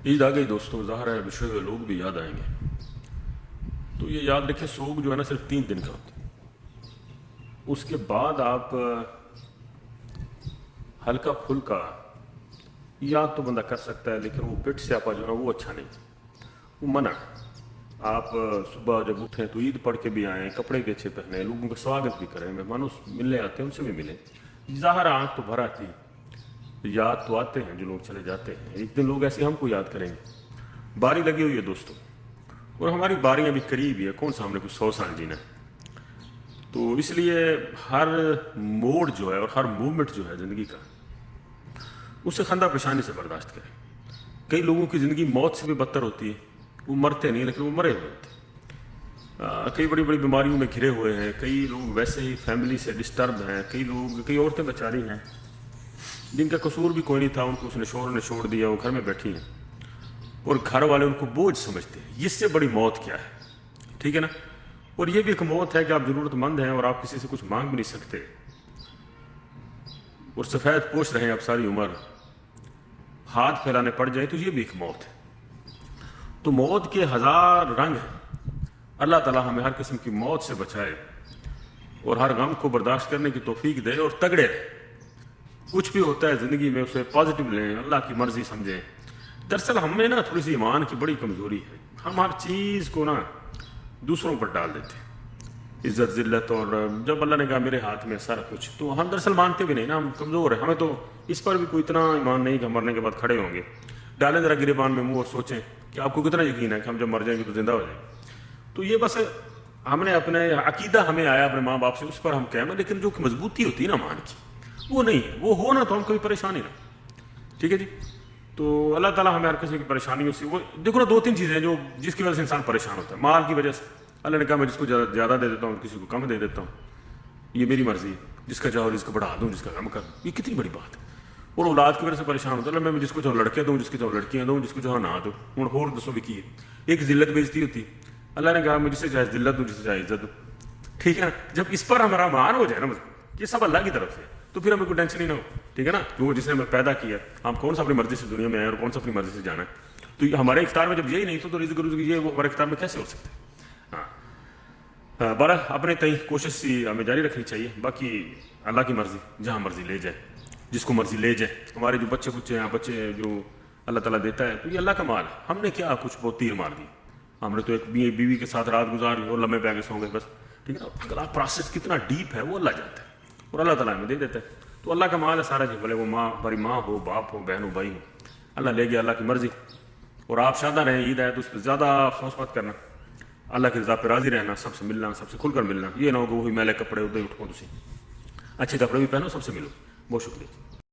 عید آ گئی دوستوں، ظاہر ہے بچھڑے ہوئے لوگ بھی یاد آئیں گے. تو یہ یاد رکھیں، سوگ جو ہے نا صرف 3 دن کا ہوتا ہے. اس کے بعد آپ ہلکا پھلکا یاد تو بندہ کر سکتا ہے، لیکن وہ پٹ سیاپا جو ہے نا وہ اچھا نہیں، وہ منع ہے. آپ صبح جب اٹھیں تو عید پڑھ کے بھی آئیں، کپڑے بھی اچھے پہنیں، لوگوں کا سواگت بھی کریں، مہمانوں ملنے آتے ہیں ان سے بھی ملیں. ظاہر آنکھ تو بھر آتی ہے، یاد تو آتے ہیں جو لوگ چلے جاتے ہیں. ایک دن لوگ ایسے ہم کو یاد کریں گے. باری لگی ہوئی ہے دوستوں، اور ہماری باریاں بھی قریب ہی ہے، کون سا ہم نے کچھ 100 سال جینا ہے. تو اس لیے ہر موڑ جو ہے اور ہر مومنٹ جو ہے زندگی کا، اسے خندہ پیشانی سے برداشت کریں. کئی لوگوں کی زندگی موت سے بھی بدتر ہوتی ہے، وہ مرتے نہیں لیکن وہ مرے ہوئے ہوتے ہیں. کئی بڑی بڑی بیماریوں میں گھرے ہوئے ہیں، کئی لوگ ویسے ہی فیملی سے ڈسٹرب ہیں، کئی عورتیں بیچاری ہیں جن کا قصور بھی کوئی نہیں تھا، ان کو اس نے شوہر نے چھوڑ دیا، وہ گھر میں بیٹھی ہیں اور گھر والے ان کو بوجھ سمجھتے ہیں. اس سے بڑی موت کیا ہے؟ ٹھیک ہے نا. اور یہ بھی ایک موت ہے کہ آپ ضرورت مند ہیں اور آپ کسی سے کچھ مانگ بھی نہیں سکتے اور سفید پوش رہیں آپ ساری عمر، ہاتھ پھیلانے پڑ جائیں تو یہ بھی ایک موت ہے. تو موت کے 1000 رنگ ہیں. اللہ تعالیٰ ہمیں ہر قسم کی موت سے بچائے اور ہر غم کو برداشت کرنے کی توفیق دے اور تگڑے رہے. کچھ بھی ہوتا ہے زندگی میں اسے پازیٹیو لیں، اللہ کی مرضی سمجھیں. دراصل ہم میں نا تھوڑی سی ایمان کی بڑی کمزوری ہے، ہم ہر چیز کو نا دوسروں پر ڈال دیتے ہیں، عزت ذلت، اور جب اللہ نے کہا میرے ہاتھ میں سارا کچھ، تو ہم دراصل مانتے بھی نہیں نا، ہم کمزور ہیں. ہمیں تو اس پر بھی کوئی اتنا ایمان نہیں کہ ہم مرنے کے بعد کھڑے ہوں گے. ڈالیں ذرا گریبان میں منہ اور سوچیں کہ آپ کو کتنا یقین ہے کہ ہم جب مر جائیں گے تو زندہ ہو جائیں گے. تو یہ بس ہم نے اپنے عقیدہ ہمیں آیا اپنے ماں باپ سے، اس پر ہم قائم ہیں، لیکن جو مضبوطی ہوتی ہے نا مان کی، وہ نہیں ہے. وہ ہو نا تو ہم کبھی پریشانی نہ. ٹھیک ہے جی. تو اللہ تعالیٰ ہمیں ہر قسم کی پریشانیوں سے، وہ دیکھو نا 2-3 چیزیں جو جس کی وجہ سے انسان پریشان ہوتا ہے. مال کی وجہ سے اللہ نے کہا میں جس کو زیادہ دے دیتا ہوں کسی کو کم دے دیتا ہوں، یہ میری مرضی ہے. جس کا چاہو جس کو بڑھا دوں، جس کا کم کر دوں، یہ کتنی بڑی بات ہے. اور اولاد کی وجہ سے پریشان ہوتا ہے، میں جس کو چاہو لڑکے دوں، جس کو چاہو لڑکیاں دوں، جس کو چاہو نہ دوں. اور دسو بھی کی ہے ایک ذلت بیزتی ہوتی ہے. اللہ نے کہا میں جسے چاہے ذلت دوں، جسے چاہے عزت دوں. ٹھیک ہے نا. جب اس پر ہمارا مان ہو جائے نا، یہ سب اللہ کی طرف سے، تو پھر ہمیں کوئی ٹینشن ہی نہ ہو. ٹھیک ہے نا. وہ جس نے ہمیں پیدا کیا، ہم کون سا اپنی مرضی سے دنیا میں آئے اور کون سا اپنی مرضی سے جانا ہے. تو یہ ہمارے اختیار میں جب یہی نہیں تو رزق یہ وہ ہمارے اختیار میں کیسے ہو سکتا ہے. بارہ اپنے تئیں کوشش سی ہمیں جاری رکھنی چاہیے. باقی اللہ کی مرضی، جہاں مرضی لے جائے، جس کو مرضی لے جائے. ہمارے جو بچے ہیں، بچے جو اللہ تعالیٰ دیتا ہے، تو یہ اللہ کا مال ہے. ہم نے کیا کچھ بہت تیر مار دی. ہم نے تو ایک بیوی کے ساتھ رات گزاری اور لمبے پہ سو گئے بس. ٹھیک ہے نا. اگلا پروسیس کتنا ڈیپ ہے وہ اللہ جانتا ہے اور اللہ تعالیٰ ہمیں دے دیتا ہے. تو اللہ کا مال ہے سارا جی، بھلے وہ ہماری ماں ہو، باپ ہو، بہن ہو، بھائی ہو، اللہ لے گیا، اللہ کی مرضی. اور آپ شادہ رہیں، عید ہے تو اس پہ زیادہ افسوس مت کرنا. اللہ کی رضا پہ راضی رہنا، سب سے ملنا، سب سے کھل کر ملنا. یہ نہ ہو کہ وہی میلے کپڑے ادھر اٹھو، تھی اچھے کپڑے بھی پہنو، سب سے ملو. بہت شکریہ.